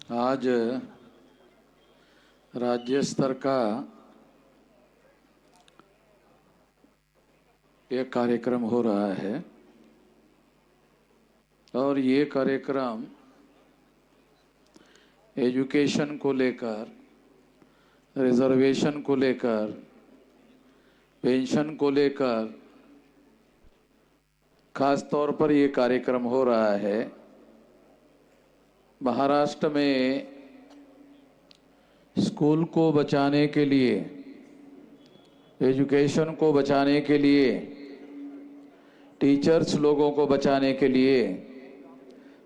आज राज्य स्तर का एक कार्यक्रम हो रहा है और ये कार्यक्रम एजुकेशन को लेकर, रिजर्वेशन को लेकर, पेंशन को लेकर खास तौर पर ये कार्यक्रम हो रहा है। महाराष्ट्र में स्कूल को बचाने के लिए, एजुकेशन को बचाने के लिए, टीचर्स लोगों को बचाने के लिए,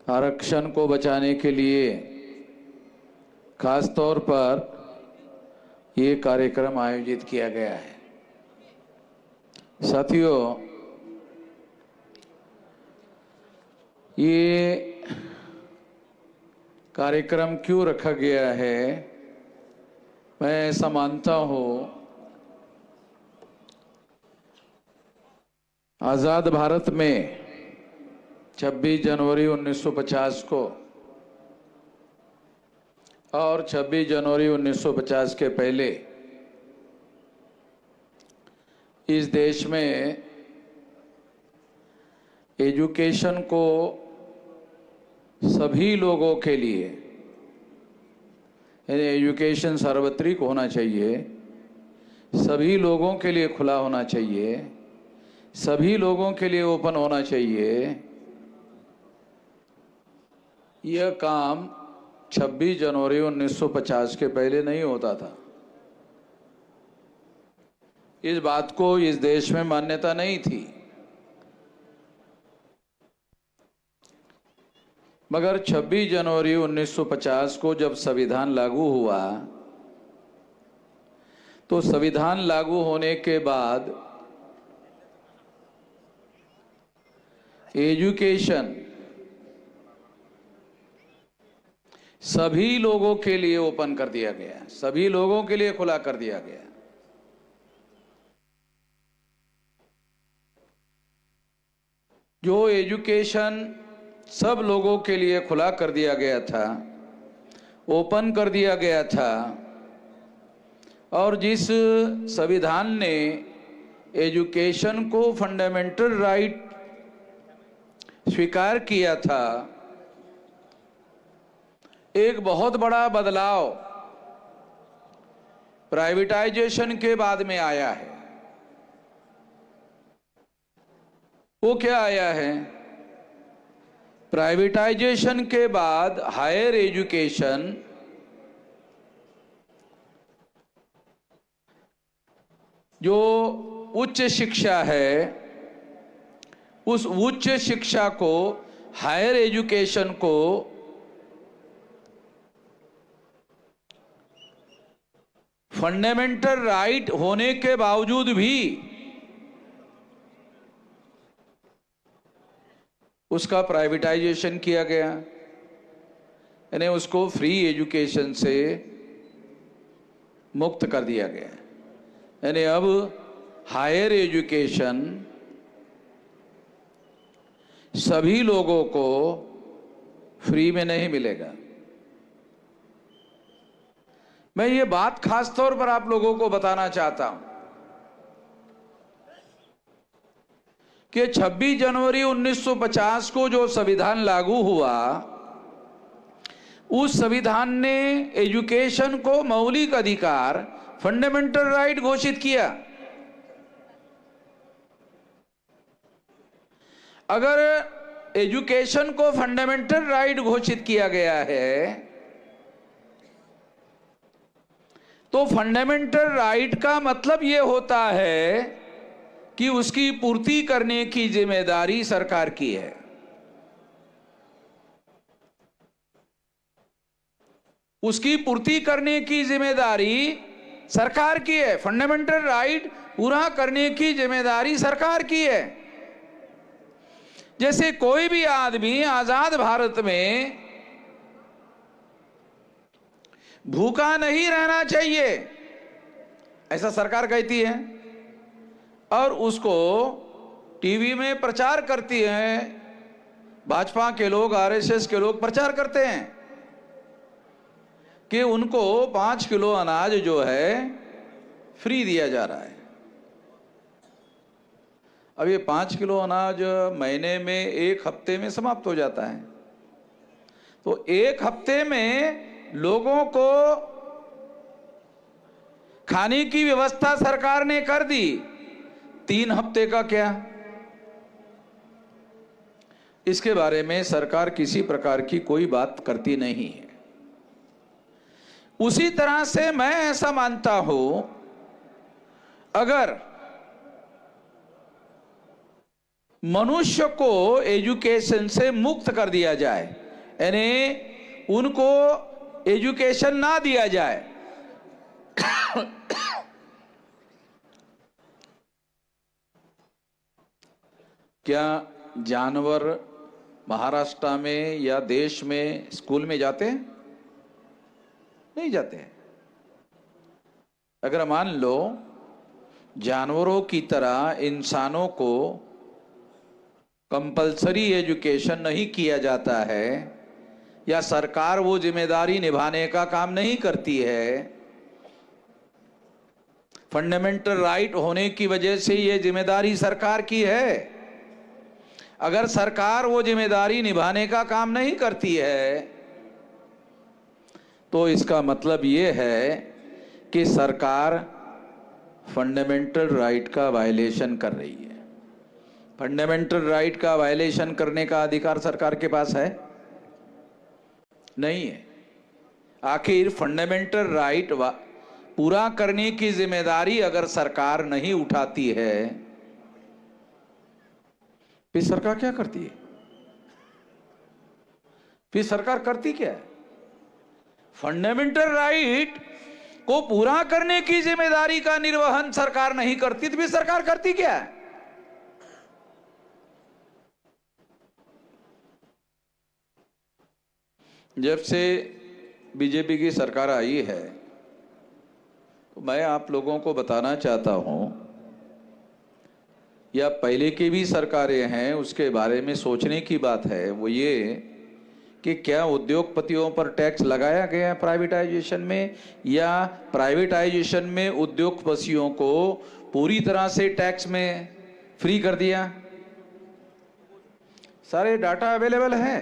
आरक्षण को बचाने के लिए खास तौर पर ये कार्यक्रम आयोजित किया गया है। साथियों, ये कार्यक्रम क्यों रखा गया है? मैं ऐसा मानता हूँ, आज़ाद भारत में 26 जनवरी 1950 को और 26 जनवरी 1950 के पहले इस देश में एजुकेशन को सभी लोगों के लिए, यानी एजुकेशन सार्वत्रिक होना चाहिए, सभी लोगों के लिए खुला होना चाहिए, सभी लोगों के लिए ओपन होना चाहिए। यह काम 26 जनवरी 1950 के पहले नहीं होता था। इस बात को इस देश में मान्यता नहीं थी। मगर 26 जनवरी 1950 को जब संविधान लागू हुआ, तो संविधान लागू होने के बाद एजुकेशन सभी लोगों के लिए ओपन कर दिया गया, सभी लोगों के लिए खुला कर दिया गया। जो एजुकेशन सब लोगों के लिए खुला कर दिया गया था, ओपन कर दिया गया था, और जिस संविधान ने एजुकेशन को फंडामेंटल राइट स्वीकार किया था, एक बहुत बड़ा बदलाव प्राइवेटाइजेशन के बाद में आया है। वो क्या आया है? प्राइवेटाइजेशन के बाद हायर एजुकेशन जो उच्च शिक्षा है, उस उच्च शिक्षा को, हायर एजुकेशन को फंडामेंटल राइट होने के बावजूद भी उसका प्राइवेटाइजेशन किया गया, यानी उसको फ्री एजुकेशन से मुक्त कर दिया गया। यानी अब हायर एजुकेशन सभी लोगों को फ्री में नहीं मिलेगा। मैं ये बात खास तौर पर आप लोगों को बताना चाहता हूं कि 26 जनवरी 1950 को जो संविधान लागू हुआ, उस संविधान ने एजुकेशन को मौलिक अधिकार, फंडामेंटल राइट घोषित किया। अगर एजुकेशन को फंडामेंटल राइट घोषित किया गया है, तो फंडामेंटल राइट का मतलब यह होता है कि उसकी पूर्ति करने की जिम्मेदारी सरकार की है। उसकी पूर्ति करने की जिम्मेदारी सरकार की है। फंडामेंटल राइट पूरा करने की जिम्मेदारी सरकार की है। जैसे कोई भी आदमी आजाद भारत में भूखा नहीं रहना चाहिए, ऐसा सरकार कहती है, और उसको टीवी में प्रचार करती है। भाजपा के लोग, आरएसएस के लोग प्रचार करते हैं कि उनको 5 किलो अनाज जो है फ्री दिया जा रहा है। अब ये 5 किलो अनाज महीने में 1 हफ्ते में समाप्त हो जाता है, तो 1 हफ्ते में लोगों को खाने की व्यवस्था सरकार ने कर दी, 3 हफ्ते का क्या? इसके बारे में सरकार किसी प्रकार की कोई बात करती नहीं है। उसी तरह से मैं ऐसा मानता हूं, अगर मनुष्य को एजुकेशन से मुक्त कर दिया जाए, यानी उनको एजुकेशन ना दिया जाए, क्या जानवर महाराष्ट्र में या देश में स्कूल में जाते हैं? नहीं जाते हैं। अगर मान लो जानवरों की तरह इंसानों को कंपलसरी एजुकेशन नहीं किया जाता है, या सरकार वो जिम्मेदारी निभाने का काम नहीं करती है, फंडामेंटल राइट होने की वजह से ये जिम्मेदारी सरकार की है। अगर सरकार वो जिम्मेदारी निभाने का काम नहीं करती है, तो इसका मतलब ये है कि सरकार फंडामेंटल राइट का वायलेशन कर रही है। फंडामेंटल राइट का वायलेशन करने का अधिकार सरकार के पास है? नहीं है। आखिर फंडामेंटल राइट पूरा करने की जिम्मेदारी अगर सरकार नहीं उठाती है, फिर सरकार क्या करती है? फिर सरकार करती क्या है? फंडामेंटल राइट को पूरा करने की जिम्मेदारी का निर्वहन सरकार नहीं करती, तो फिर सरकार करती क्या है? जब से बीजेपी की सरकार आई है, तो मैं आप लोगों को बताना चाहता हूं, या पहले की भी सरकारें हैं उसके बारे में सोचने की बात है, वो ये कि क्या उद्योगपतियों पर टैक्स लगाया गया है प्राइवेटाइजेशन में, या प्राइवेटाइजेशन में उद्योगपतियों को पूरी तरह से टैक्स में फ्री कर दिया? सारे डाटा अवेलेबल है।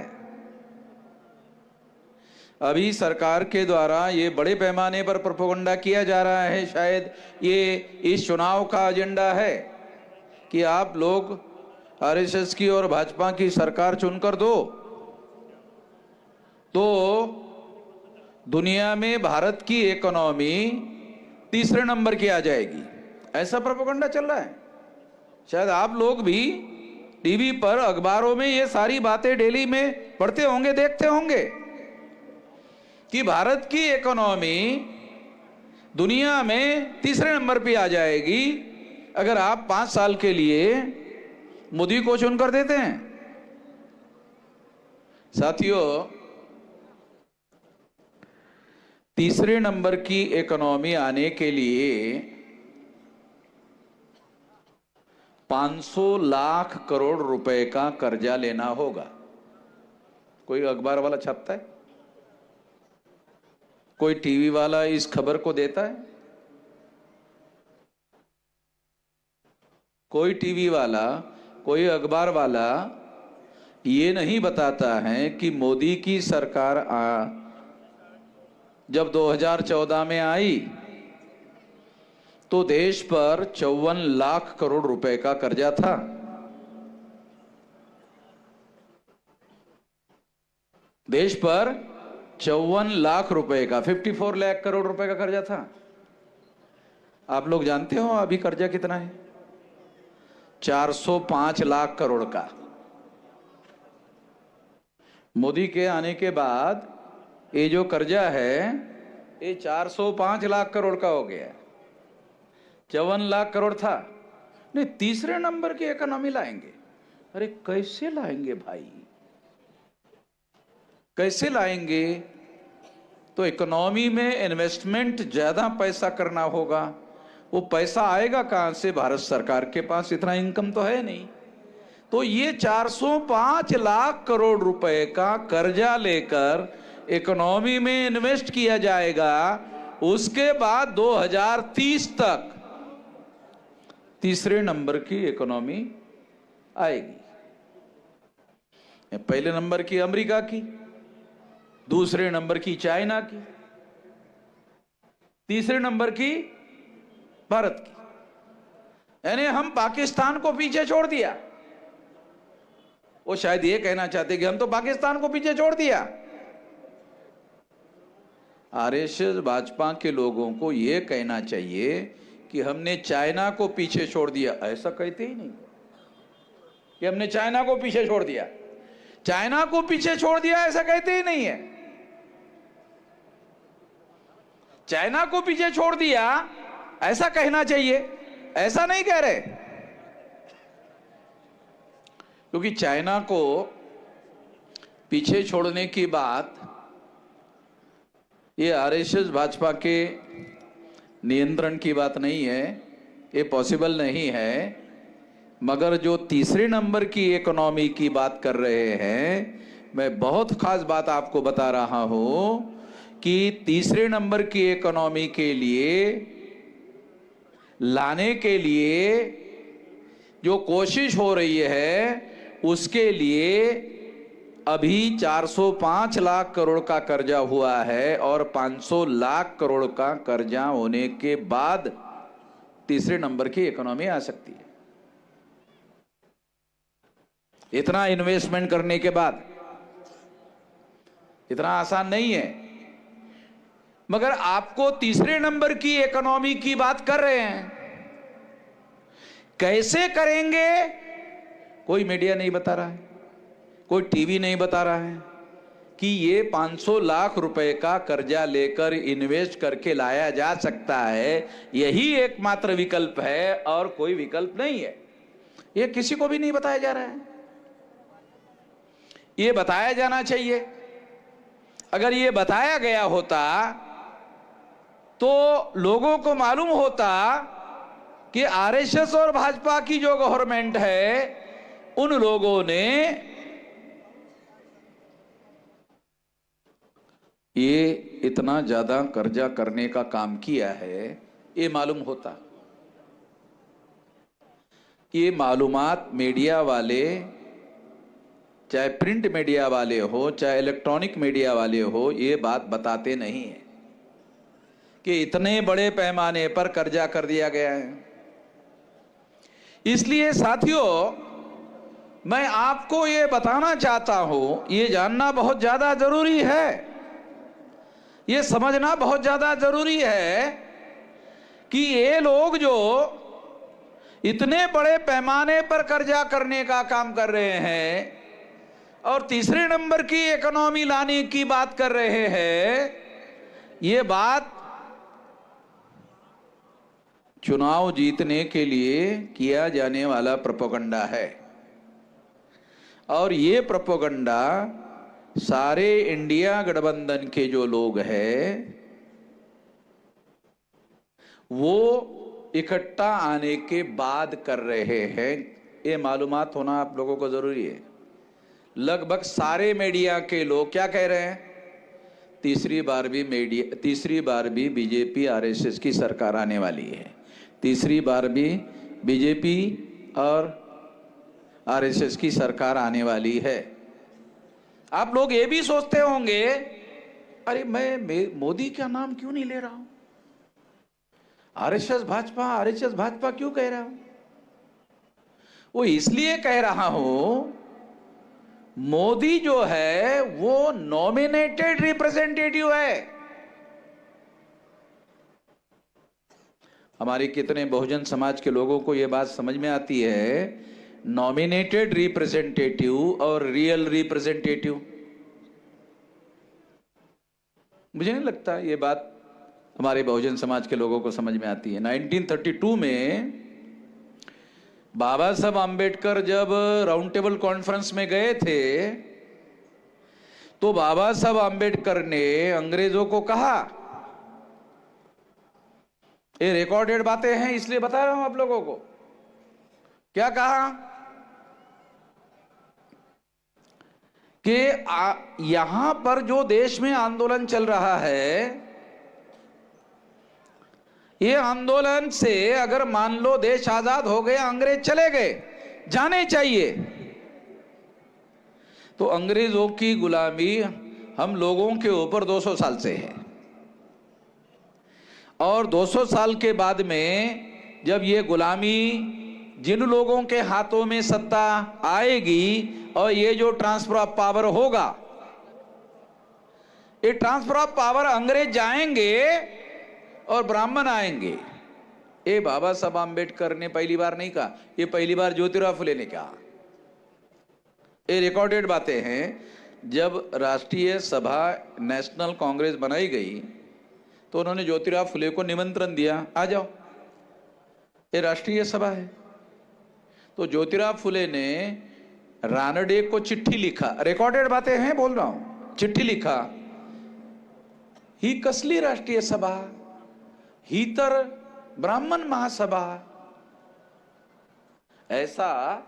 अभी सरकार के द्वारा ये बड़े पैमाने पर प्रोपेगेंडा किया जा रहा है, शायद ये इस चुनाव का एजेंडा है कि आप लोग आरएसएस की और भाजपा की सरकार चुनकर दो, तो दुनिया में भारत की इकोनॉमी 3रे नंबर की आ जाएगी। ऐसा प्रोपेगेंडा चल रहा है। शायद आप लोग भी टीवी पर, अखबारों में ये सारी बातें डेली में पढ़ते होंगे, देखते होंगे कि भारत की इकोनॉमी दुनिया में 3रे नंबर पे आ जाएगी अगर आप 5 साल के लिए मोदी को चुनकर देते हैं। साथियों, 3रे नंबर की इकोनॉमी आने के लिए 500 लाख करोड़ रुपए का कर्जा लेना होगा। कोई अखबार वाला छापता है? कोई टीवी वाला इस खबर को देता है? कोई टीवी वाला, कोई अखबार वाला ये नहीं बताता है कि मोदी की सरकार जब 2014 में आई तो देश पर 54 लाख करोड़ रुपए का कर्जा था। देश पर 54 लाख रुपए का, 54 लाख करोड़ रुपए का कर्जा था। आप लोग जानते हो अभी कर्जा कितना है? 405 लाख करोड़ का। मोदी के आने के बाद ये जो कर्जा है ये 405 लाख करोड़ का हो गया। 54 लाख करोड़ था। नहीं, 3रे नंबर की इकोनॉमी लाएंगे। अरे कैसे लाएंगे भाई, कैसे लाएंगे? तो इकोनॉमी में इन्वेस्टमेंट ज्यादा पैसा करना होगा। वो पैसा आएगा कहां से? भारत सरकार के पास इतना इनकम तो है नहीं। तो ये 405 लाख करोड़ रुपए का कर्जा लेकर इकोनॉमी में इन्वेस्ट किया जाएगा, उसके बाद 2030 तक तीसरे नंबर की इकोनॉमी आएगी। पहले नंबर की अमेरिका की, दूसरे नंबर की चाइना की, तीसरे नंबर की भारत की। यानी हम पाकिस्तान को पीछे छोड़ दिया। वो शायद ये कहना चाहते कि हम तो पाकिस्तान को पीछे छोड़ दिया। आरएसएस भाजपा के लोगों को यह कहना चाहिए कि हमने चाइना को पीछे छोड़ दिया। ऐसा कहते ही नहीं कि हमने चाइना को पीछे छोड़ दिया। चाइना को पीछे छोड़ दिया ऐसा कहते ही नहीं है। चाइना को पीछे छोड़ दिया ऐसा कहना चाहिए, ऐसा नहीं कह रहे। क्योंकि चाइना को पीछे छोड़ने की बात ये आरएसएस भाजपा के नियंत्रण की बात नहीं है, ये पॉसिबल नहीं है। मगर जो तीसरे नंबर की इकोनॉमी की बात कर रहे हैं, मैं बहुत खास बात आपको बता रहा हूं कि तीसरे नंबर की इकोनॉमी के लिए लाने के लिए जो कोशिश हो रही है, उसके लिए अभी 405 लाख करोड़ का कर्जा हुआ है और 500 लाख करोड़ का कर्जा होने के बाद तीसरे नंबर की इकोनॉमी आ सकती है। इतना इन्वेस्टमेंट करने के बाद इतना आसान नहीं है। मगर आपको तीसरे नंबर की इकोनॉमी की बात कर रहे हैं, कैसे करेंगे कोई मीडिया नहीं बता रहा है, कोई टीवी नहीं बता रहा है कि ये 500 लाख रुपए का कर्जा लेकर इन्वेस्ट करके लाया जा सकता है। यही एकमात्र विकल्प है और कोई विकल्प नहीं है। ये किसी को भी नहीं बताया जा रहा है। ये बताया जाना चाहिए। अगर ये बताया गया होता तो लोगों को मालूम होता कि आरएसएस और भाजपा की जो गवर्नमेंट है, उन लोगों ने ये इतना ज्यादा कर्जा करने का काम किया है, ये मालूम होता। ये मालूमात मीडिया वाले, चाहे प्रिंट मीडिया वाले हो चाहे इलेक्ट्रॉनिक मीडिया वाले हो, ये बात बताते नहीं है कि इतने बड़े पैमाने पर कर्जा कर दिया गया है। इसलिए साथियों, मैं आपको ये बताना चाहता हूं, ये जानना बहुत ज्यादा जरूरी है, ये समझना बहुत ज्यादा जरूरी है कि ये लोग जो इतने बड़े पैमाने पर कर्जा करने का काम कर रहे हैं और तीसरे नंबर की इकोनॉमी लाने की बात कर रहे हैं, ये बात चुनाव जीतने के लिए किया जाने वाला प्रोपेगेंडा है। और ये प्रोपेगेंडा सारे इंडिया गठबंधन के जो लोग हैं वो इकट्ठा आने के बाद कर रहे हैं। ये मालूमात होना आप लोगों को जरूरी है। लगभग सारे मीडिया के लोग क्या कह रहे हैं? तीसरी बार भी बीजेपी आरएसएस की सरकार आने वाली है। तीसरी बार भी बीजेपी और आरएसएस की सरकार आने वाली है। आप लोग ये भी सोचते होंगे, अरे मैं मोदी का नाम क्यों नहीं ले रहा हूं, आरएसएस भाजपा क्यों कह रहा हूं? वो इसलिए कह रहा हूं, मोदी जो है वो नॉमिनेटेड रिप्रेजेंटेटिव है। हमारे कितने बहुजन समाज के लोगों को यह बात समझ में आती है, नॉमिनेटेड रिप्रेजेंटेटिव और रियल रिप्रेजेंटेटिव। मुझे नहीं लगता ये बात हमारे बहुजन समाज के लोगों को समझ में आती है। 1932 में बाबा साहब आम्बेडकर जब राउंड टेबल कॉन्फ्रेंस में गए थे तो बाबा साहब आम्बेडकर ने अंग्रेजों को कहा, ये रिकॉर्डेड बातें हैं इसलिए बता रहा हूं आप लोगों को, क्या कहा कि यहां पर जो देश में आंदोलन चल रहा है, ये आंदोलन से अगर मान लो देश आजाद हो गया, अंग्रेज चले गए, जाने चाहिए, तो अंग्रेजों की गुलामी हम लोगों के ऊपर 200 साल से है। और 200 साल के बाद में जब ये गुलामी जिन लोगों के हाथों में सत्ता आएगी और ये जो ट्रांसफर ऑफ पावर होगा, ये ट्रांसफर ऑफ पावर अंग्रेज जाएंगे और ब्राह्मण आएंगे। ये बाबा साहब आम्बेडकर ने पहली बार नहीं कहा, ये पहली बार ज्योतिराव फुले ने कहा। ये रिकॉर्डेड बातें हैं। जब राष्ट्रीय सभा नेशनल कांग्रेस बनाई गई तो उन्होंने ज्योतिराव फुले को निमंत्रण दिया, आ जाओ, ये राष्ट्रीय सभा है। तो ज्योतिराव फुले ने रानडे को चिट्ठी लिखा, रिकॉर्डेड बातें हैं, बोल रहा हूं, चिट्ठी लिखा, ही कसली राष्ट्रीय सभा, ही तर ब्राह्मण महासभा, ऐसा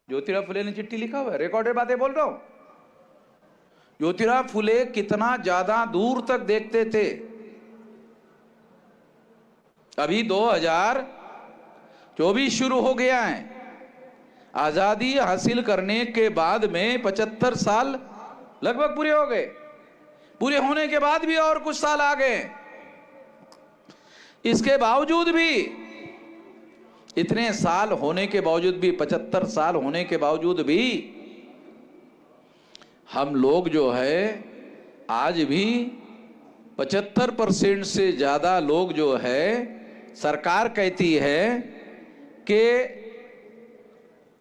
ज्योतिराव फुले ने चिट्ठी लिखा हुआ है, रिकॉर्डेड बातें बोल रहा हूं। ज्योतिराव फुले कितना ज्यादा दूर तक देखते थे। अभी 2024 शुरू हो गया है, आजादी हासिल करने के बाद में 75 साल लगभग पूरे हो गए, पूरे होने के बाद भी और कुछ साल आ गए। इसके बावजूद भी, इतने साल होने के बावजूद भी, 75 साल होने के बावजूद भी हम लोग जो है आज भी 75% से ज्यादा लोग जो है, सरकार कहती है कि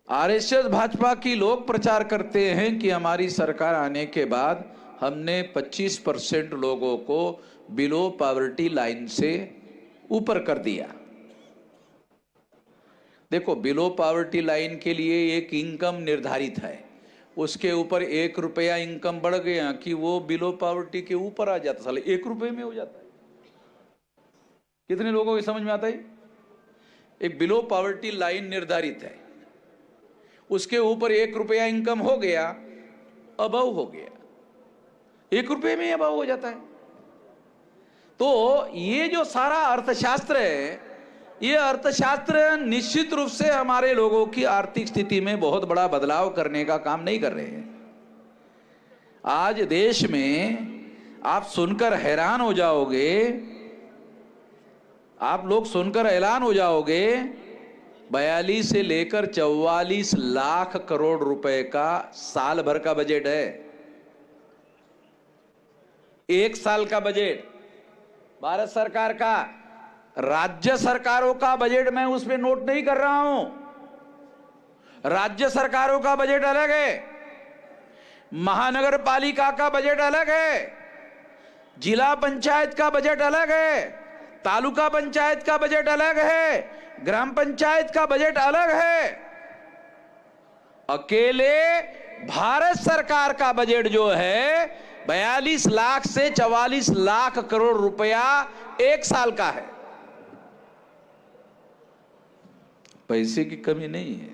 आरएसएस भाजपा की लोग प्रचार करते हैं कि हमारी सरकार आने के बाद हमने 25% लोगों को बिलो पॉवर्टी लाइन से ऊपर कर दिया। देखो, बिलो पॉवर्टी लाइन के लिए एक इनकम निर्धारित है, उसके ऊपर 1 रुपया इनकम बढ़ गया कि वो बिलो पॉवर्टी के ऊपर आ जाता, साले 1 रुपये में हो जाता है। कितने लोगों को समझ में आता है? एक बिलो पॉवर्टी लाइन निर्धारित है, उसके ऊपर 1 रुपया इनकम हो गया, अबव हो गया, 1 रुपये में अबव हो जाता है। तो ये जो सारा अर्थशास्त्र है, ये अर्थशास्त्र निश्चित रूप से हमारे लोगों की आर्थिक स्थिति में बहुत बड़ा बदलाव करने का काम नहीं कर रहे हैं। आज देश में आप सुनकर हैरान हो जाओगे, आप लोग सुनकर हैरान हो जाओगे, 42 से लेकर 44 लाख करोड़ रुपए का साल भर का बजट है। एक साल का बजट भारत सरकार का, राज्य सरकारों का बजट मैं उसमें नोट नहीं कर रहा हूं। राज्य सरकारों का बजट अलग है, महानगर पालिका का बजट अलग है, जिला पंचायत का बजट अलग है, तालुका पंचायत का बजट अलग है, ग्राम पंचायत का बजट अलग है। अकेले भारत सरकार का बजट जो है 42 लाख से 44 लाख करोड़ रुपया एक साल का है। पैसे की कमी नहीं है,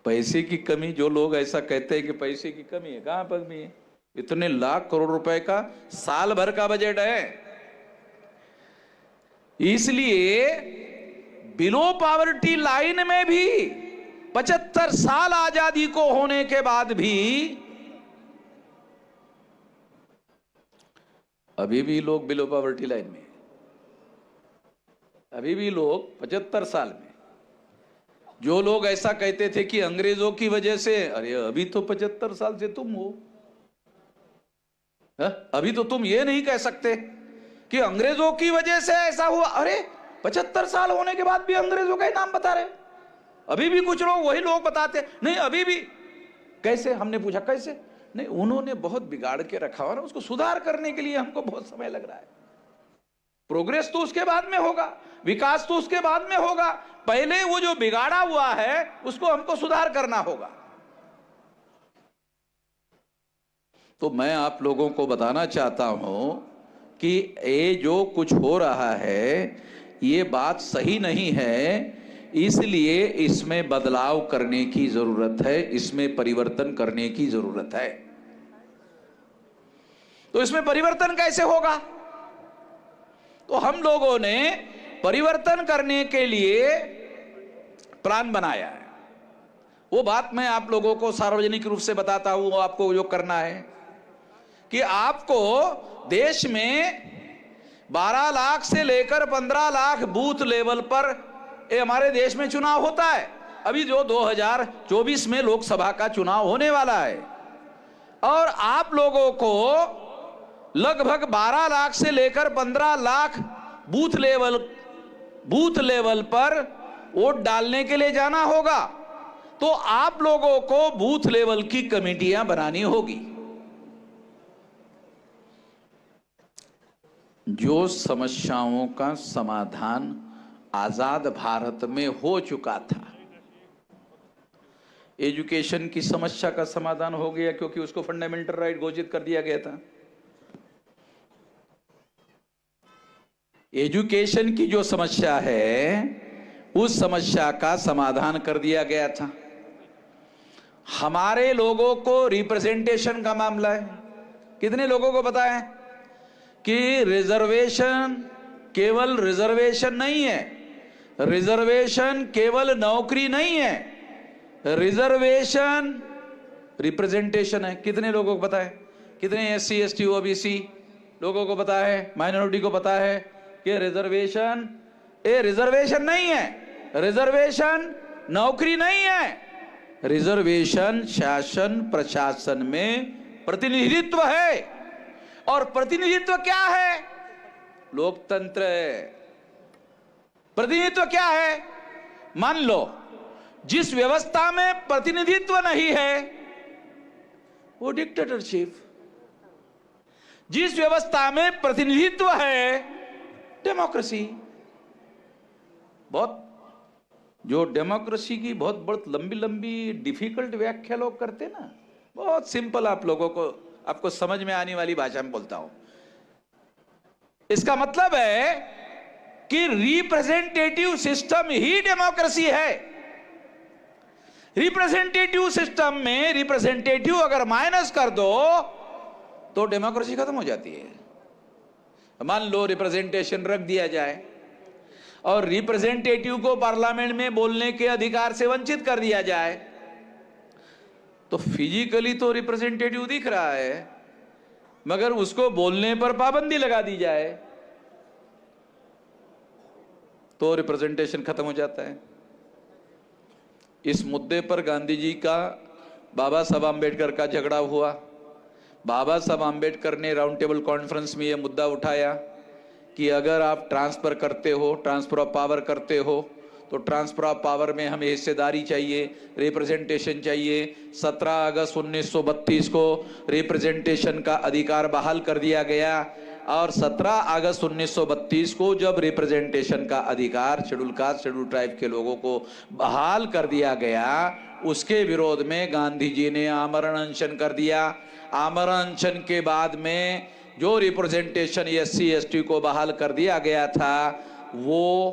पैसे की कमी, जो लोग ऐसा कहते हैं कि पैसे की कमी है, कहां पर भी है? इतने लाख करोड़ रुपए का साल भर का बजट है। इसलिए बिलो पॉवर्टी लाइन में भी 75 साल आजादी को होने के बाद भी अभी भी लोग बिलो पॉवर्टी लाइन में, अभी भी लोग 75 साल में। जो लोग ऐसा कहते थे कि अंग्रेजों की वजह से, अरे अभी तो 75 साल से तुम हो, अभी तो तुम ये नहीं कह सकते कि अंग्रेजों की वजह से ऐसा हुआ। अरे 75 साल होने के बाद भी अंग्रेजों का ही नाम बता रहे, अभी भी कुछ लोग वही लोग बताते नहीं, अभी भी। कैसे? हमने पूछा कैसे? नहीं, उन्होंने बहुत बिगाड़ के रखा हुआ ना, उसको सुधार करने के लिए हमको बहुत समय लग रहा है। प्रोग्रेस तो उसके बाद में होगा, विकास तो उसके बाद में होगा, पहले वो जो बिगाड़ा हुआ है उसको हमको सुधार करना होगा। तो मैं आप लोगों को बताना चाहता हूं कि ये जो कुछ हो रहा है, ये बात सही नहीं है इसलिए इसमें बदलाव करने की जरूरत है, इसमें परिवर्तन करने की जरूरत है। तो इसमें परिवर्तन कैसे होगा? तो हम लोगों ने परिवर्तन करने के लिए प्लान बनाया है। वो बात मैं आप लोगों को सार्वजनिक रूप से बताता हूं। आपको जो करना है कि आपको देश में 12 लाख से लेकर 15 लाख बूथ लेवल पर हमारे देश में चुनाव होता है। अभी जो 2024 में लोकसभा का चुनाव होने वाला है, और आप लोगों को लगभग 12 लाख से लेकर 15 लाख बूथ लेवल पर वोट डालने के लिए जाना होगा। तो आप लोगों को बूथ लेवल की कमेटियां बनानी होगी। जो समस्याओं का समाधान आजाद भारत में हो चुका था, एजुकेशन की समस्या का समाधान हो गया क्योंकि उसको फंडामेंटल राइट घोषित कर दिया गया था। एजुकेशन की जो समस्या है उस समस्या का समाधान कर दिया गया था। हमारे लोगों को रिप्रेजेंटेशन का मामला है। कितने लोगों को पता है कि रिजर्वेशन केवल रिजर्वेशन नहीं है, रिजर्वेशन केवल नौकरी नहीं है, रिजर्वेशन रिप्रेजेंटेशन है। कितने लोगों को पता है? कितने एससी एसटी ओबीसी लोगों को पता है, माइनॉरिटी को पता है कि रिजर्वेशन रिजर्वेशन नहीं है, रिजर्वेशन नौकरी नहीं है, रिजर्वेशन शासन प्रशासन में प्रतिनिधित्व है। और प्रतिनिधित्व क्या है? लोकतंत्र है। प्रतिनिधित्व क्या है? मान लो जिस व्यवस्था में प्रतिनिधित्व नहीं है वो डिक्टेटरशिप, जिस व्यवस्था में प्रतिनिधित्व है डेमोक्रेसी। बहुत जो डेमोक्रेसी की बहुत लंबी लंबी डिफिकल्ट व्याख्या लोग करते ना, बहुत सिंपल आप लोगों को आपको समझ में आने वाली भाषा में बोलता हूं। इसका मतलब है कि रिप्रेजेंटेटिव सिस्टम ही डेमोक्रेसी है। रिप्रेजेंटेटिव सिस्टम में रिप्रेजेंटेटिव अगर माइनस कर दो तो डेमोक्रेसी खत्म हो जाती है। मान लो रिप्रेजेंटेशन रख दिया जाए और रिप्रेजेंटेटिव को पार्लियामेंट में बोलने के अधिकार से वंचित कर दिया जाए, तो फिजिकली तो रिप्रेजेंटेटिव दिख रहा है मगर उसको बोलने पर पाबंदी लगा दी जाए तो रिप्रेजेंटेशन खत्म हो जाता है। इस मुद्दे पर गांधी जी का बाबा साहब आम्बेडकर का झगड़ा हुआ। बाबा साहब आम्बेडकर ने राउंड टेबल कॉन्फ्रेंस में यह मुद्दा उठाया कि अगर आप ट्रांसफर करते हो, ट्रांसफर ऑफ पावर करते हो, तो ट्रांसफर ऑफ पावर में हमें हिस्सेदारी चाहिए, रिप्रेजेंटेशन चाहिए। 17 अगस्त 1932 को रिप्रेजेंटेशन का अधिकार बहाल कर दिया गया और 17 अगस्त 1932 को जब रिप्रेजेंटेशन का अधिकार शेड्यूल कास्ट शेड्यूल ट्राइब के लोगों को बहाल कर दिया गया, उसके विरोध में गांधी जी ने आमरण अनशन कर दिया। आमरण अनशन के बाद में जो रिप्रेजेंटेशन एससी एसटी को बहाल कर दिया गया था वो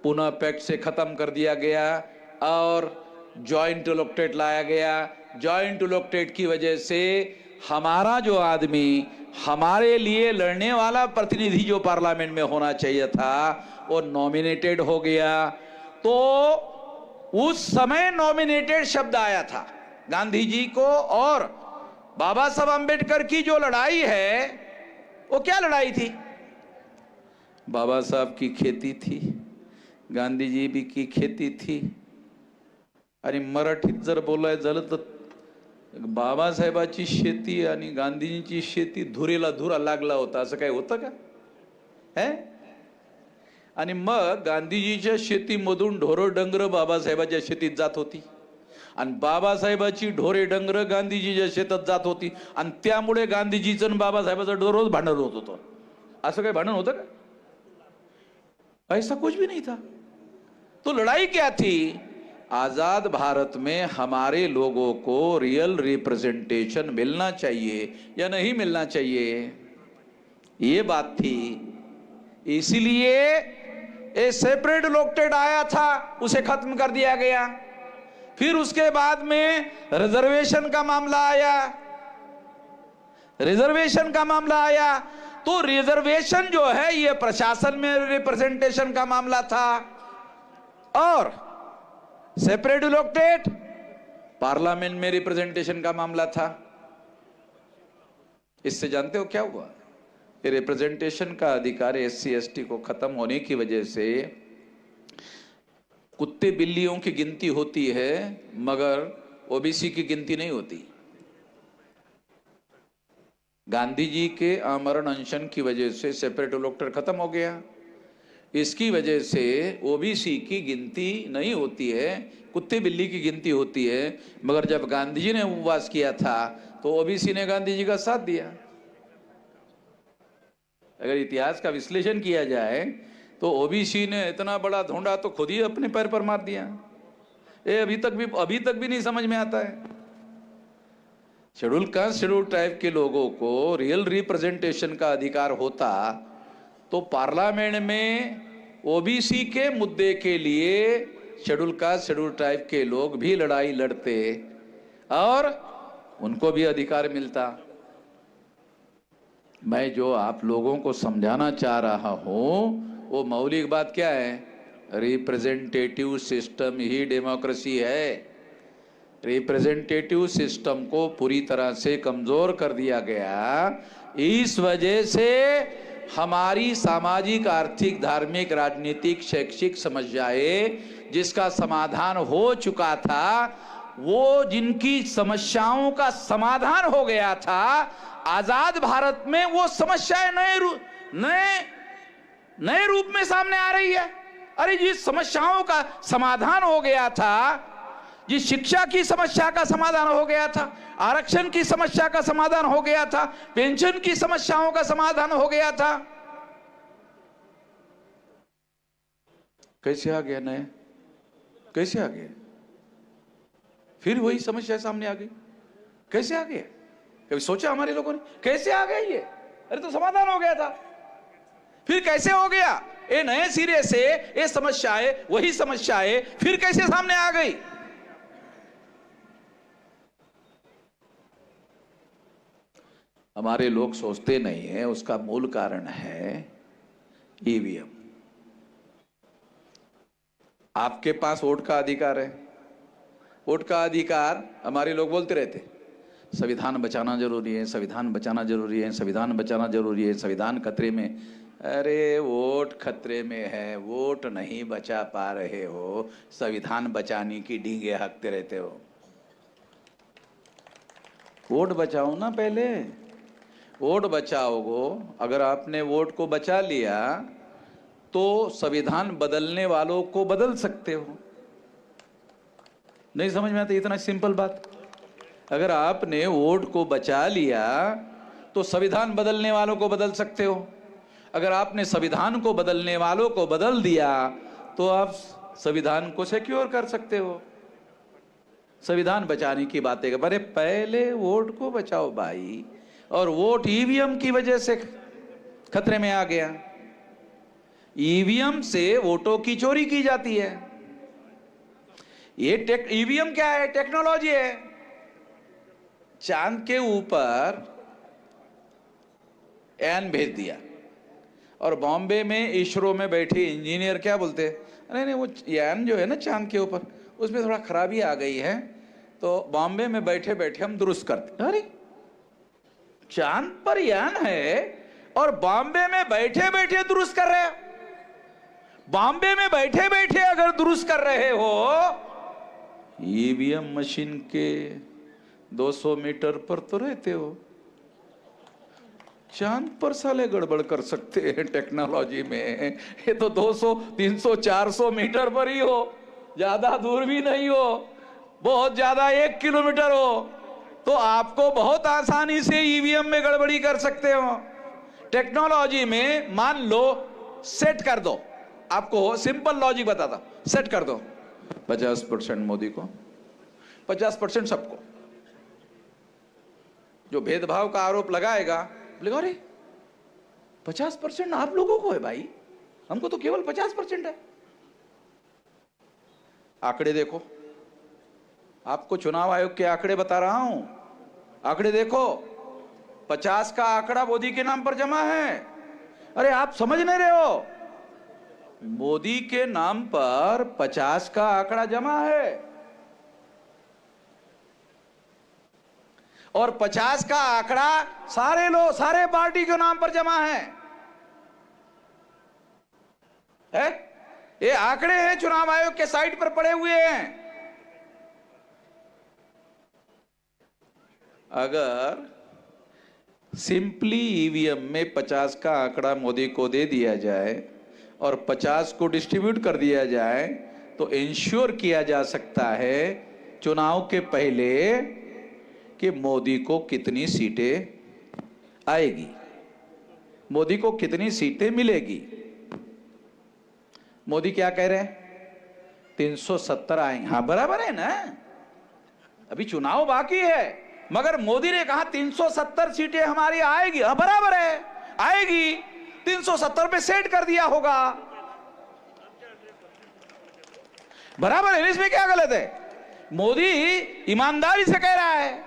पुनः पैक्ट से खत्म कर दिया गया और जॉइंट इलेक्टेड लाया गया। जॉइंट इलेक्टेड की वजह से हमारा जो आदमी, हमारे लिए लड़ने वाला प्रतिनिधि जो पार्लियामेंट में होना चाहिए था वो नॉमिनेटेड हो गया। तो उस समय नॉमिनेटेड शब्द आया था गांधी जी को। और बाबा साहब आम्बेडकर की जो लड़ाई है वो क्या लड़ाई थी? बाबा साहब की खेती थी, गांधी जी भी की खेती थी। आणि मराठीत जर बोलायचं झालं तर बाबासाहेबाची शेती आणि गांधीजींची शेती धुरेला धुरा लागला होता, असं काही होतं का? है? आणि मग गांधीजीच्या शेतीमधून ढोरडंगर बाबासाहेबाच्या शेतीत जात होती आणि बाबासाहेबाची ढोरे डंगर गांधीजीच्या शेतात जात होती आणि त्यामुळे गांधीजीचं आणि बाबासाहेबाचं दररोज भांडण होत होतं। असं काही भांडण होतं का? ऐसा कुछ भी नहीं था। तो लड़ाई क्या थी? आजाद भारत में हमारे लोगों को रियल रिप्रेजेंटेशन मिलना चाहिए या नहीं मिलना चाहिए, ये बात थी। इसलिए एक सेपरेट इलेक्टेड आया था, उसे खत्म कर दिया गया। फिर उसके बाद में रिजर्वेशन का मामला आया, रिजर्वेशन का मामला आया। तो रिजर्वेशन जो है ये प्रशासन में रिप्रेजेंटेशन का मामला था, और सेपरेट इलेक्टेड पार्लियामेंट में रिप्रेजेंटेशन का मामला था। इससे जानते हो क्या हुआ? ये रिप्रेजेंटेशन का अधिकार SC ST को खत्म होने की वजह से कुत्ते बिल्लियों की गिनती होती है, मगर OBC की गिनती नहीं होती। गांधी जी के आमरण अनशन की वजह से सेपरेट इलेक्टेड खत्म हो गया। इसकी वजह से OBC की गिनती नहीं होती है, कुत्ते बिल्ली की गिनती होती है। मगर जब गांधी जी ने उपवास किया था तो OBC ने गांधी जी का साथ दिया। अगर इतिहास का विश्लेषण किया जाए तो OBC ने इतना बड़ा ढोंडा तो खुद ही अपने पैर पर मार दिया। ये अभी तक भी नहीं समझ में आता है। शेड्यूल कास्ट शेड्यूल ट्राइब के लोगों को रियल रिप्रेजेंटेशन का अधिकार होता तो पार्लियामेंट में OBC के मुद्दे के लिए शेड्यूल कास्ट शेड्यूल ट्राइब के लोग भी लड़ाई लड़ते और उनको भी अधिकार मिलता। मैं जो आप लोगों को समझाना चाह रहा हूं वो मौलिक बात क्या है? रिप्रेजेंटेटिव सिस्टम ही डेमोक्रेसी है। रिप्रेजेंटेटिव सिस्टम को पूरी तरह से कमजोर कर दिया गया। इस वजह से हमारी सामाजिक, आर्थिक, धार्मिक, राजनीतिक, शैक्षिक समस्याएं जिसका समाधान हो चुका था, वो जिनकी समस्याओं का समाधान हो गया था, आजाद भारत में वो समस्याएं नए रूप में सामने आ रही है। अरे जिस समस्याओं का समाधान हो गया था, जिस शिक्षा की समस्या का समाधान हो गया था, आरक्षण की समस्या का समाधान हो गया था, पेंशन की समस्याओं का समाधान हो गया था, कैसे आ गया नया? कैसे आ गया? फिर वही समस्या सामने आ गई। कैसे आ गया? कभी सोचा हमारे लोगों ने कैसे आ गया ये? अरे तो समाधान हो गया था, फिर कैसे हो गया? ये नए सिरे से ये समस्याएं, वही समस्याएं फिर कैसे सामने आ गई? हमारे लोग सोचते नहीं है। उसका मूल कारण है EVM। आपके पास वोट का अधिकार है। वोट का अधिकार हमारे लोग बोलते रहते संविधान बचाना जरूरी है, संविधान बचाना जरूरी है, संविधान बचाना जरूरी है, संविधान खतरे में। अरे वोट खतरे में है, वोट नहीं बचा पा रहे हो, संविधान बचाने की डींगे हाँकते रहते हो। वोट बचाओ ना पहले। वोट बचाओगो, अगर आपने वोट को बचा लिया तो संविधान बदलने वालों को बदल सकते हो। नहीं समझ में आता इतना सिंपल बात? अगर आपने वोट को बचा लिया तो संविधान बदलने वालों को बदल सकते हो। अगर आपने संविधान को बदलने वालों को बदल दिया तो आप संविधान को सिक्योर कर सकते हो। संविधान बचाने की बातें कर, अरे पहले वोट को बचाओ भाई। और वोट EVM की वजह से खतरे में आ गया। EVM से वोटों की चोरी की जाती है। ये EVM क्या है? टेक्नोलॉजी है। चांद के ऊपर यान भेज दिया और बॉम्बे में इसरो में बैठे इंजीनियर क्या बोलते हैं, अरे नहीं वो यान जो है ना चांद के ऊपर, उसमें थोड़ा खराबी आ गई है तो बॉम्बे में बैठे बैठे हम दुरुस्त करते। अरे चांद पर यान है और बॉम्बे में बैठे बैठे दुरुस्त कर रहे हो। बॉम्बे में बैठे बैठे अगर दुरुस्त कर रहे हो, EVM मशीन के 200 मीटर पर तो रहते हो। चांद पर साले गड़बड़ कर सकते हैं टेक्नोलॉजी में। ये तो 200, 300, 400 मीटर पर ही हो, ज्यादा दूर भी नहीं हो, बहुत ज्यादा 1 किलोमीटर हो, तो आपको बहुत आसानी से EVM में गड़बड़ी कर सकते हो। टेक्नोलॉजी में मान लो सेट कर दो, आपको सिंपल लॉजिक बताता, सेट कर दो 50% मोदी को, 50% सबको। जो भेदभाव का आरोप लगाएगा, बोलेगा अरे 50% आप लोगों को है भाई, हमको तो केवल 50% है। आंकड़े देखो, आपको चुनाव आयोग के आंकड़े बता रहा हूं, आंकड़े देखो। 50 का आंकड़ा मोदी के नाम पर जमा है। अरे आप समझ नहीं रहे हो, मोदी के नाम पर 50 का आंकड़ा जमा है और 50 का आंकड़ा सारे लोग, सारे पार्टी के नाम पर जमा है? ये आंकड़े हैं, चुनाव आयोग के साइट पर पड़े हुए हैं। अगर सिंपली ईवीएम में 50 का आंकड़ा मोदी को दे दिया जाए और 50 को डिस्ट्रीब्यूट कर दिया जाए तो इंश्योर किया जा सकता है चुनाव के पहले कि मोदी को कितनी सीटें आएगी, मोदी को कितनी सीटें मिलेगी। मोदी क्या कह रहे हैं? 370 आएंगे। हाँ बराबर है ना, अभी चुनाव बाकी है, मगर मोदी ने कहा 370 सीटें हमारी आएगी। हाँ बराबर है, आएगी। 370 पे सेट कर दिया होगा, बराबर है। इसमें क्या गलत है? मोदी ईमानदारी से कह रहा है,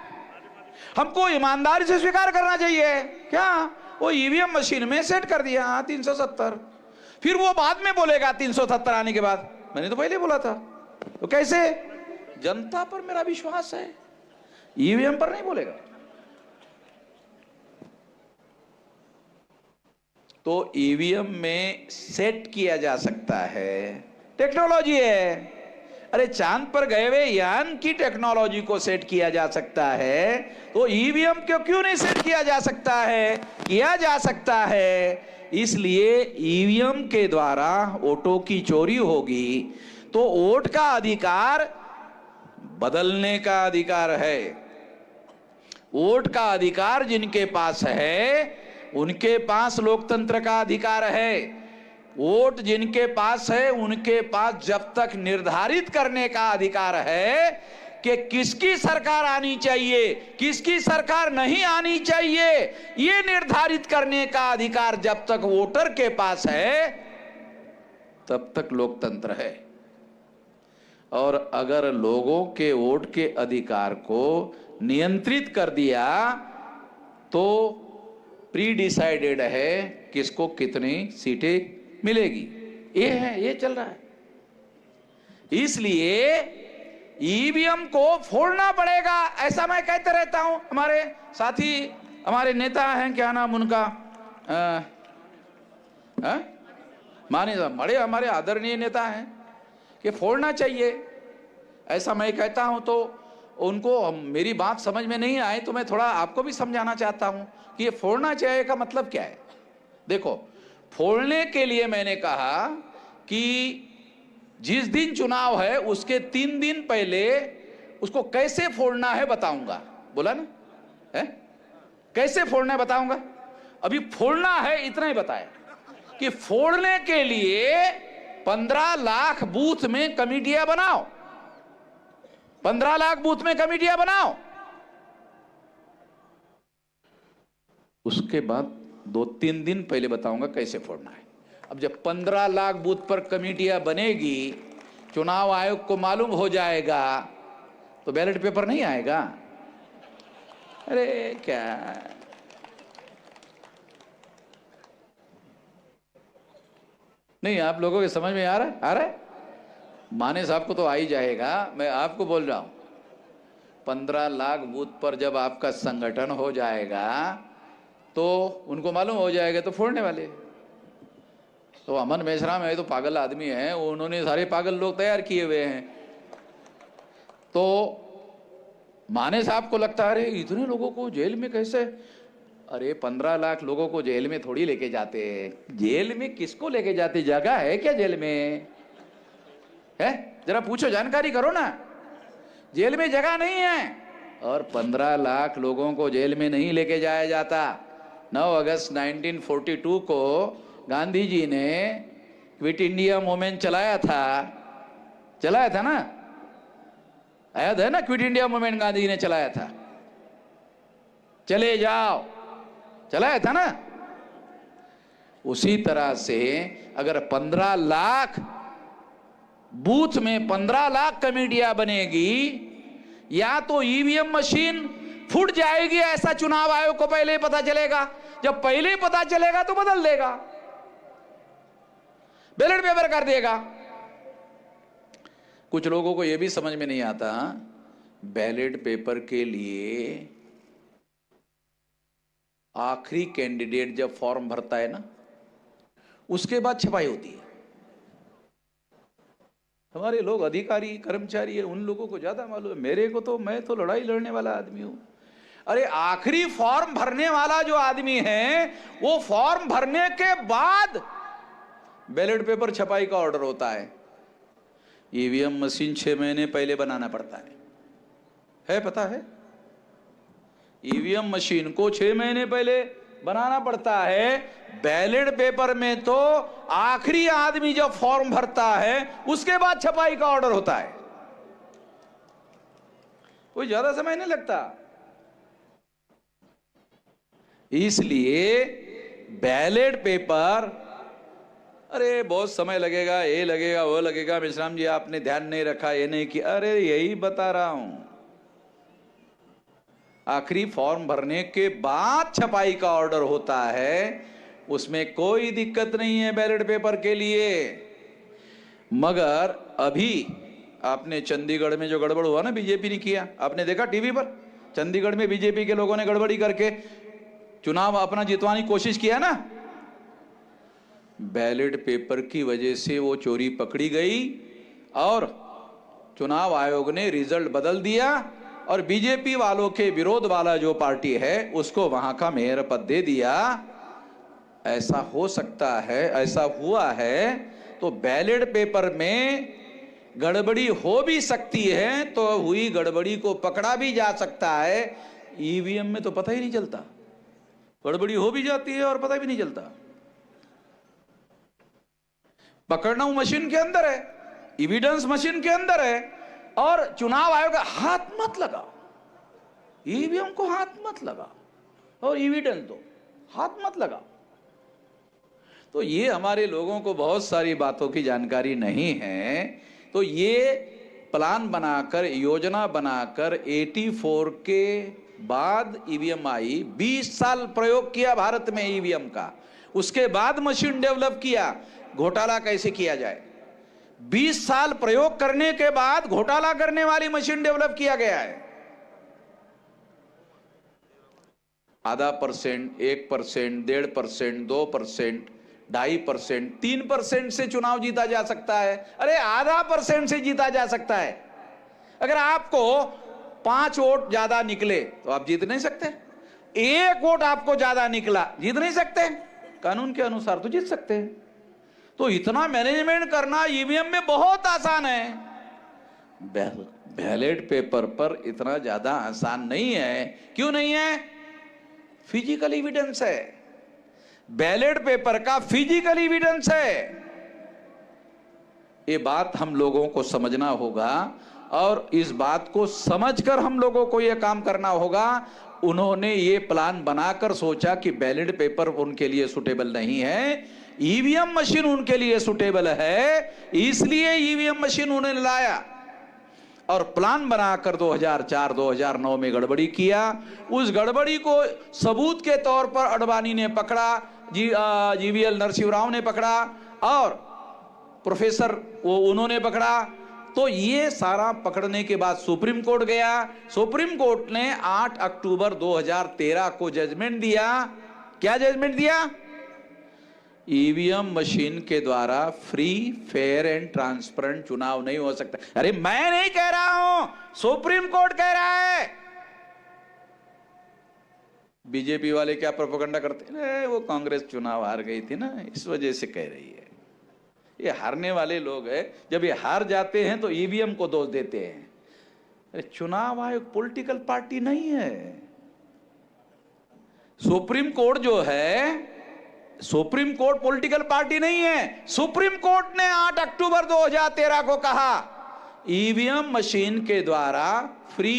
हमको ईमानदारी से स्वीकार करना चाहिए। क्या वो ईवीएम मशीन में सेट कर दिया? हाँ 370। फिर वो बाद में बोलेगा 370 आने के बाद, मैंने तो पहले बोला था। तो कैसे? जनता पर मेरा विश्वास है, ईवीएम पर नहीं बोलेगा। तो ईवीएम में सेट किया जा सकता है, टेक्नोलॉजी है। अरे चांद पर गए हुए यान की टेक्नोलॉजी को सेट किया जा सकता है, तो ईवीएम को क्यों नहीं सेट किया जा सकता है? किया जा सकता है। इसलिए ईवीएम के द्वारा वोटों की चोरी होगी तो वोट का अधिकार बदलने का अधिकार है। वोट का अधिकार जिनके पास है उनके पास लोकतंत्र का अधिकार है। वोट जिनके पास है उनके पास जब तक निर्धारित करने का अधिकार है कि किसकी सरकार आनी चाहिए, किसकी सरकार नहीं आनी चाहिए, ये निर्धारित करने का अधिकार जब तक वोटर के पास है तब तक लोकतंत्र है। और अगर लोगों के वोट के अधिकार को नियंत्रित कर दिया तो प्री डिसाइडेड है किसको कितनी सीटें मिलेगी। ये है, ये चल रहा है। इसलिए ईवीएम को फोड़ना पड़ेगा, ऐसा मैं कहते रहता हूं। हमारे साथी, हमारे नेता हैं, क्या नाम उनका, माने साहब, बड़े हमारे आदरणीय नेता हैं कि फोड़ना चाहिए, ऐसा मैं कहता हूं। तो उनको मेरी बात समझ में नहीं आई तो मैं थोड़ा आपको भी समझाना चाहता हूं कि ये फोड़ना चाहिए का मतलब क्या है। देखो, फोड़ने के लिए मैंने कहा कि जिस दिन चुनाव है उसके 3 दिन पहले उसको कैसे फोड़ना है बताऊंगा, बोला ना है? कैसे फोड़ना है बताऊंगा। अभी फोड़ना है इतना ही बताया कि फोड़ने के लिए 15 लाख बूथ में कमेटियां बनाओ, 15 लाख बूथ में कमेटियां बनाओ। उसके बाद 2-3 दिन पहले बताऊंगा कैसे फोड़ना है। अब जब 15 लाख बूथ पर कमेटियां बनेगी, चुनाव आयोग को मालूम हो जाएगा तो बैलेट पेपर नहीं आएगा। अरे क्या नहीं, आप लोगों के समझ में आ रहा है? आ रहा है? माने साहब को तो आ ही जाएगा, मैं आपको बोल रहा हूं। 15 लाख बूथ पर जब आपका संगठन हो जाएगा तो उनको मालूम हो जाएगा तो फोड़ने वाले। तो अमन मेश्राम है तो पागल आदमी है, उन्होंने सारे पागल लोग तैयार किए हुए हैं। तो माने साहब को लगता है अरे इतने लोगों को जेल में कैसे? अरे 15 लाख लोगों को जेल में थोड़ी लेके जाते। जेल में किसको लेके जाते? जगह है क्या जेल में? है? जरा पूछो, जानकारी करो ना। जेल में जगह नहीं है। और 15 लाख लोगों को जेल में नहीं लेके जाया जाता। 9 अगस्त 1942 को गांधी जी ने क्विट इंडिया मूवमेंट चलाया था ना, याद है ना? Quit India movement Gandhi ji ने चलाया था, चले जाओ, चलाया था ना। उसी तरह से अगर 15 लाख बूथ में 15 लाख कमेटियां बनेगी, या तो ईवीएम मशीन फूट जाएगी, ऐसा चुनाव आयोग को पहले ही पता चलेगा। जब पहले ही पता चलेगा तो बदल देगा, बैलेट पेपर कर देगा। कुछ लोगों को यह भी समझ में नहीं आता, बैलेट पेपर के लिए आखिरी कैंडिडेट जब फॉर्म भरता है ना, उसके बाद छपाई होती है। हमारे लोग अधिकारी कर्मचारी है, उन लोगों को ज्यादा मालूम है। मेरे को तो, मैं तो लड़ाई लड़ने वाला आदमी हूं। अरे आखिरी फॉर्म भरने वाला जो आदमी है, वो फॉर्म भरने के बाद बैलेट पेपर छपाई का ऑर्डर होता है। ईवीएम मशीन 6 महीने पहले बनाना पड़ता है पता है? ईवीएम मशीन को 6 महीने पहले बनाना पड़ता है। बैलेट पेपर में तो आखिरी आदमी जब फॉर्म भरता है उसके बाद छपाई का ऑर्डर होता है, कोई ज्यादा समय नहीं लगता। इसलिए बैलेट पेपर, अरे बहुत समय लगेगा, ये लगेगा वो लगेगा, मिश्राम जी आपने ध्यान नहीं रखा, ये नहीं किया। अरे यही बता रहा हूं, आखिरी फॉर्म भरने के बाद छपाई का ऑर्डर होता है, उसमें कोई दिक्कत नहीं है बैलेट पेपर के लिए। मगर अभी आपने चंडीगढ़ में जो गड़बड़ हुआ ना, बीजेपी ने किया, आपने देखा टीवी पर? चंडीगढ़ में बीजेपी के लोगों ने गड़बड़ी करके चुनाव अपना जितवाने की कोशिश किया ना, बैलेट पेपर की वजह से वो चोरी पकड़ी गई और चुनाव आयोग ने रिजल्ट बदल दिया और बीजेपी वालों के विरोध वाला जो पार्टी है उसको वहां का मेयर पद दे दिया। ऐसा हो सकता है, ऐसा हुआ है। तो बैलेट पेपर में गड़बड़ी हो भी सकती है, तो हुई गड़बड़ी को पकड़ा भी जा सकता है। ईवीएम में तो पता ही नहीं चलता, गड़बड़ी हो भी जाती है और पता भी नहीं चलता। पकड़ना मशीन के अंदर है, एविडेंस मशीन के अंदर है, और चुनाव आयोग हाथ मत लगा, ईवीएम को हाथ मत लगा और एविडेंस दो, हाथ मत लगा। तो ये हमारे लोगों को बहुत सारी बातों की जानकारी नहीं है। तो ये प्लान बनाकर, योजना बनाकर 84 के बाद ईवीएम आई, 20 साल प्रयोग किया भारत में ईवीएम का, उसके बाद मशीन डेवलप किया घोटाला कैसे किया जाए। 20 साल प्रयोग करने के बाद घोटाला करने वाली मशीन डेवलप किया गया है। 0.5%, 1%, 1.5%, 2%, 2.5%, 3% से चुनाव जीता जा सकता है। अरे 0.5% से जीता जा सकता है। अगर आपको 5 वोट ज्यादा निकले तो आप जीत नहीं सकते। 1 वोट आपको ज्यादा निकला, जीत नहीं सकते। कानून के अनुसार तो जीत सकते हैं। तो इतना मैनेजमेंट करना ईवीएम में बहुत आसान है, बैलेट पेपर पर इतना ज्यादा आसान नहीं है। क्यों नहीं है? फिजिकल एविडेंस है, बैलेट पेपर का फिजिकल एविडेंस है। ये बात हम लोगों को समझना होगा और इस बात को समझकर हम लोगों को यह काम करना होगा। उन्होंने ये प्लान बनाकर सोचा कि बैलेट पेपर उनके लिए सुटेबल नहीं है, ईवीएम मशीन उनके लिए सुटेबल है, इसलिए ईवीएम मशीन उन्होंने लाया और प्लान बनाकर 2004-2009 में गड़बड़ी किया। उस गड़बड़ी को सबूत के तौर पर अडवाणी ने पकड़ा, जीवीएल नरसिंह राव ने पकड़ा और प्रोफेसर वो उन्होंने पकड़ा। तो ये सारा पकड़ने के बाद सुप्रीम कोर्ट गया। सुप्रीम कोर्ट ने 8 अक्टूबर 2013 को जजमेंट दिया। क्या जजमेंट दिया? ईवीएम मशीन के द्वारा फ्री, फेयर एंड ट्रांसपेरेंट चुनाव नहीं हो सकता। अरे मैं नहीं कह रहा हूं, सुप्रीम कोर्ट कह रहा है। बीजेपी वाले क्या प्रोपेगेंडा करते हैं, वो कांग्रेस चुनाव हार गई थी ना, इस वजह से कह रही है। ये हारने वाले लोग हैं, जब ये हार जाते हैं तो ईवीएम को दोष देते हैं। अरे चुनाव आयोग पॉलिटिकल पार्टी नहीं है। सुप्रीम कोर्ट जो है, सुप्रीम कोर्ट पॉलिटिकल पार्टी नहीं है। सुप्रीम कोर्ट ने 8 अक्टूबर 2013 को कहा ईवीएम मशीन के द्वारा फ्री,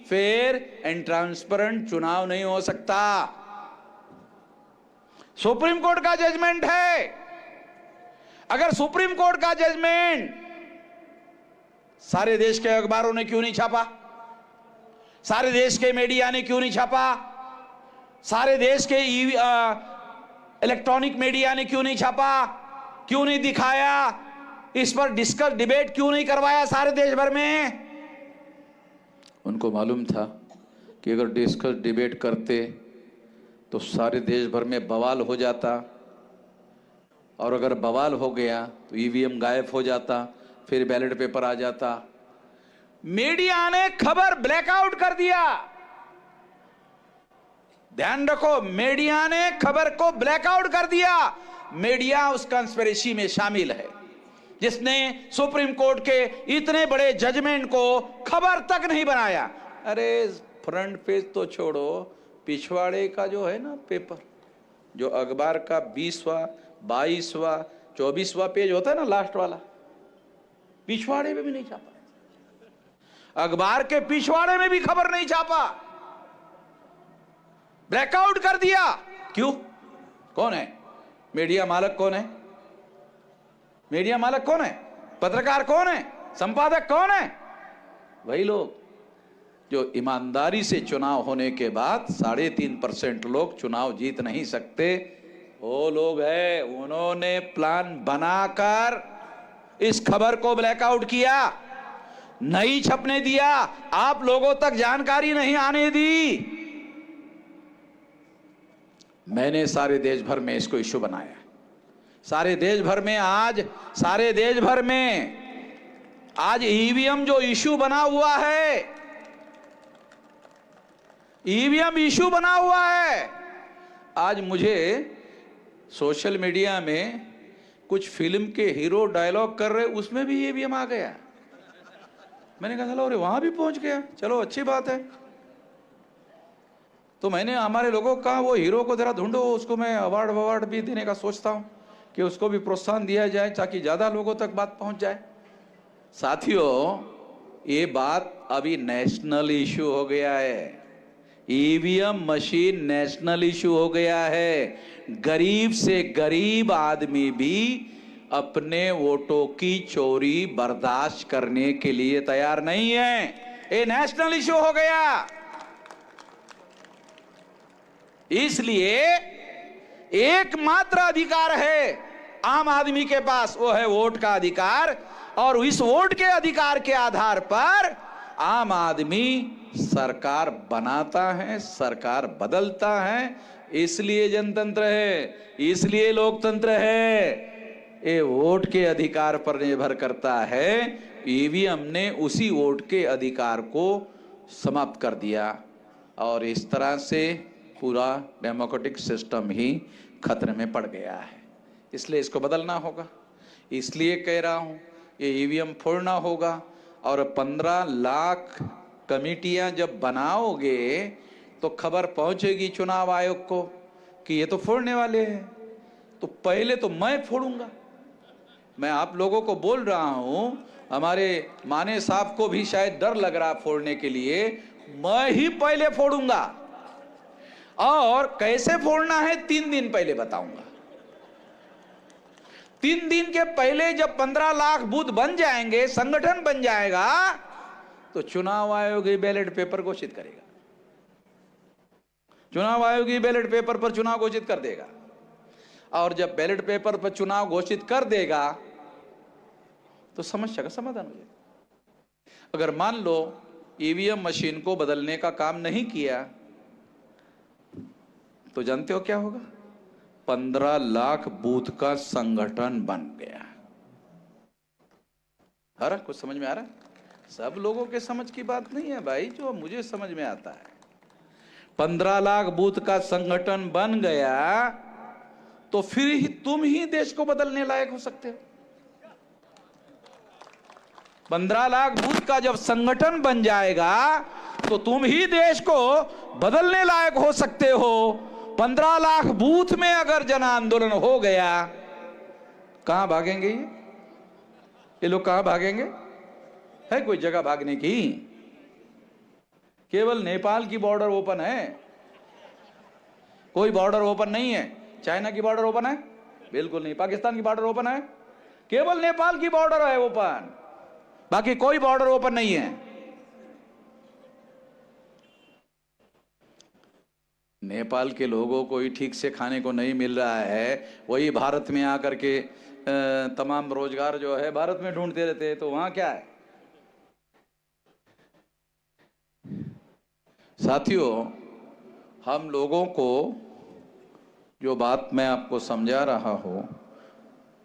फेयर एंड ट्रांसपेरेंट चुनाव नहीं हो सकता। सुप्रीम कोर्ट का जजमेंट है। अगर सुप्रीम कोर्ट का जजमेंट सारे देश के अखबारों ने क्यों नहीं छापा? सारे देश के मीडिया ने क्यों नहीं छापा? सारे देश के इलेक्ट्रॉनिक मीडिया ने क्यों नहीं छापा? क्यों नहीं दिखाया? इस पर डिस्कस डिबेट क्यों नहीं करवाया सारे देश भर में? उनको मालूम था कि अगर डिस्कस डिबेट करते तो सारे देश भर में बवाल हो जाता, और अगर बवाल हो गया तो ईवीएम गायब हो जाता, फिर बैलेट पेपर आ जाता। मीडिया ने खबर ब्लैकआउट कर दिया। ध्यान रखो, मीडिया ने खबर को ब्लैकआउट कर दिया। मीडिया उस कंस्पिरेसी में शामिल है जिसने सुप्रीम कोर्ट के इतने बड़े जजमेंट को खबर तक नहीं बनाया। अरे फ्रंट पेज तो छोड़ो, पिछवाड़े का जो है ना पेपर, जो अखबार का 20वां 22वां 24वां पेज होता है ना, लास्ट वाला, पिछवाड़े में भी नहीं छापा। अखबार के पिछवाड़े में भी खबर नहीं छापा, ब्लैकआउट कर दिया। क्यों? कौन है मीडिया मालक? कौन है मीडिया मालक? कौन है? पत्रकार कौन है? संपादक कौन है? वही लोग जो ईमानदारी से चुनाव होने के बाद 3.5% लोग चुनाव जीत नहीं सकते, वो लोग हैं। उन्होंने प्लान बनाकर इस खबर को ब्लैकआउट किया, नहीं छपने दिया, आप लोगों तक जानकारी नहीं आने दी। मैंने सारे देश भर में इसको इश्यू बनाया। सारे देश भर में आज ईवीएम जो इश्यू बना हुआ है, ईवीएम इश्यू बना हुआ है। आज मुझे सोशल मीडिया में कुछ फिल्म के हीरो डायलॉग कर रहे, उसमें भी ईवीएम आ गया। मैंने कहा चलो, अरे वहां भी पहुंच गया, चलो अच्छी बात है। तो मैंने हमारे लोगों को कहा वो हीरो को जरा ढूंढो, उसको मैं अवार्ड भी देने का सोचता हूं कि उसको भी प्रोत्साहन दिया जाए ताकि ज्यादा लोगों तक बात पहुंच जाए। साथियों, ये बात अभी नेशनल इशू हो गया है। ईवीएम मशीन नेशनल इशू हो गया है। गरीब से गरीब आदमी भी अपने वोटों की चोरी बर्दाश्त करने के लिए तैयार नहीं है। ये नेशनल इशू हो गया। इसलिए एकमात्र अधिकार है आम आदमी के पास, वो है वोट का अधिकार। और इस वोट के अधिकार के आधार पर आम आदमी सरकार बनाता है, सरकार बदलता है। इसलिए जनतंत्र है, इसलिए लोकतंत्र है। ये वोट के अधिकार पर निर्भर करता है। ईवीएम ने उसी वोट के अधिकार को समाप्त कर दिया और इस तरह से पूरा डेमोक्रेटिक सिस्टम ही खतरे में पड़ गया है। इसलिए इसको बदलना होगा। इसलिए कह रहा हूं, ये ईवीएम फोड़ना होगा। और 15 लाख कमिटियां जब बनाओगे तो खबर पहुंचेगी चुनाव आयोग को कि ये तो फोड़ने वाले हैं। तो पहले तो मैं फोड़ूंगा। मैं आप लोगों को बोल रहा हूं, हमारे माने साहब को भी शायद डर लग रहा फोड़ने के लिए, मैं ही पहले फोड़ूंगा। और कैसे फोड़ना है 3 दिन पहले बताऊंगा। 3 दिन के पहले जब 15 लाख बूथ बन जाएंगे, संगठन बन जाएगा, तो चुनाव आयोग ही बैलेट पेपर घोषित करेगा। चुनाव आयोग ही बैलेट पेपर पर चुनाव घोषित कर देगा। और जब बैलेट पेपर पर चुनाव घोषित कर देगा तो समस्या का समाधान हो जाएगा। अगर मान लो ईवीएम मशीन को बदलने का काम नहीं किया तो जानते हो क्या होगा? 15 लाख बूथ का संगठन बन गया। आ रहा? कुछ समझ में आ रहा? सब लोगों के समझ की बात नहीं है भाई, जो मुझे समझ में आता है। 15 लाख बूथ का संगठन बन गया तो फिर ही तुम ही देश को बदलने लायक हो सकते हो। 15 लाख बूथ का जब संगठन बन जाएगा तो तुम ही देश को बदलने लायक हो सकते हो। 15 लाख बूथ में अगर जन आंदोलन हो गया, कहां भागेंगे ये लोग? कहां भागेंगे? है कोई जगह भागने की? केवल नेपाल की बॉर्डर ओपन है, कोई बॉर्डर ओपन नहीं है। चाइना की बॉर्डर ओपन है? बिल्कुल नहीं। पाकिस्तान की बॉर्डर ओपन है? केवल नेपाल की बॉर्डर है ओपन, बाकी कोई बॉर्डर ओपन नहीं है। नेपाल के लोगों को ही ठीक से खाने को नहीं मिल रहा है, वही भारत में आकर के तमाम रोजगार जो है भारत में ढूंढते रहते हैं, तो वहां क्या है? साथियों, हम लोगों को जो बात मैं आपको समझा रहा हूं,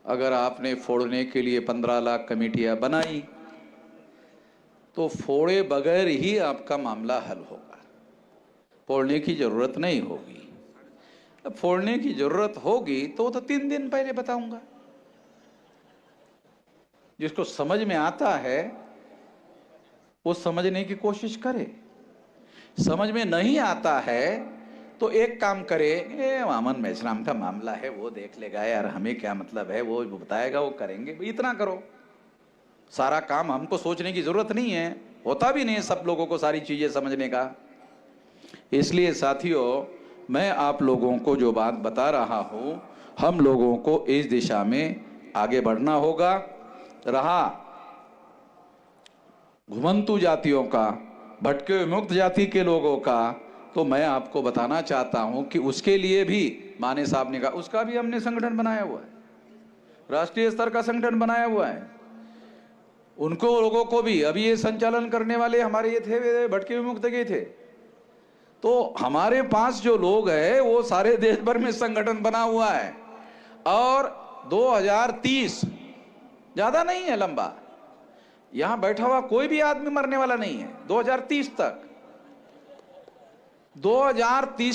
अगर आपने फोड़ने के लिए 15 लाख कमेटियां बनाई तो फोड़े बगैर ही आपका मामला हल होगा, फोड़ने की जरूरत नहीं होगी। अब फोड़ने की जरूरत होगी तो 3 दिन पहले बताऊंगा। जिसको समझ में आता है वो समझने की कोशिश करे, समझ में नहीं आता है तो एक काम करे, वामन मेश्राम का मामला है वो देख लेगा यार, हमें क्या मतलब है, वो बताएगा वो करेंगे, इतना करो। सारा काम हमको सोचने की जरूरत नहीं है, होता भी नहीं सब लोगों को सारी चीजें समझने का। इसलिए साथियों, मैं आप लोगों को जो बात बता रहा हूं, हम लोगों को इस दिशा में आगे बढ़ना होगा। रहा घुमंतु जातियों का, भटके विमुक्त जाति के लोगों का, तो मैं आपको बताना चाहता हूं कि उसके लिए भी माने साहब ने कहा, उसका भी हमने संगठन बनाया हुआ है, राष्ट्रीय स्तर का संगठन बनाया हुआ है। उनको लोगों को भी, अभी ये संचालन करने वाले हमारे ये थे, भटके विमुक्त के थे, तो हमारे पास जो लोग हैं वो सारे देश भर में संगठन बना हुआ है। और 2030 ज्यादा नहीं है लंबा, यहां बैठा हुआ कोई भी आदमी मरने वाला नहीं है। 2030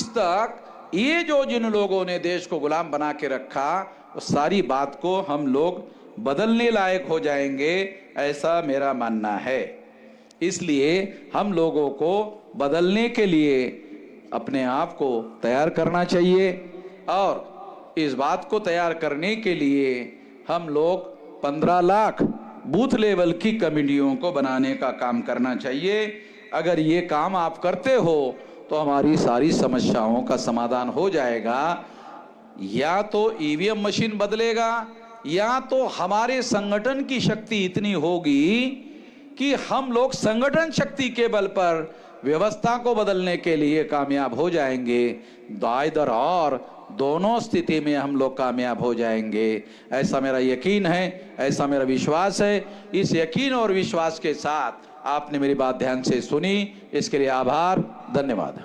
तक ये जो जिन लोगों ने देश को गुलाम बना के रखा, उस सारी बात को हम लोग बदलने लायक हो जाएंगे, ऐसा मेरा मानना है। इसलिए हम लोगों को बदलने के लिए अपने आप को तैयार करना चाहिए, और इस बात को तैयार करने के लिए हम लोग 15 लाख बूथ लेवल की कमेटियों को बनाने का काम करना चाहिए। अगर ये काम आप करते हो तो हमारी सारी समस्याओं का समाधान हो जाएगा। या तो ईवीएम मशीन बदलेगा, या तो हमारे संगठन की शक्ति इतनी होगी कि हम लोग संगठन शक्ति के बल पर व्यवस्था को बदलने के लिए कामयाब हो जाएंगे। दाइदर और दोनों स्थिति में हम लोग कामयाब हो जाएंगे, ऐसा मेरा यकीन है, ऐसा मेरा विश्वास है। इस यकीन और विश्वास के साथ आपने मेरी बात ध्यान से सुनी, इसके लिए आभार, धन्यवाद।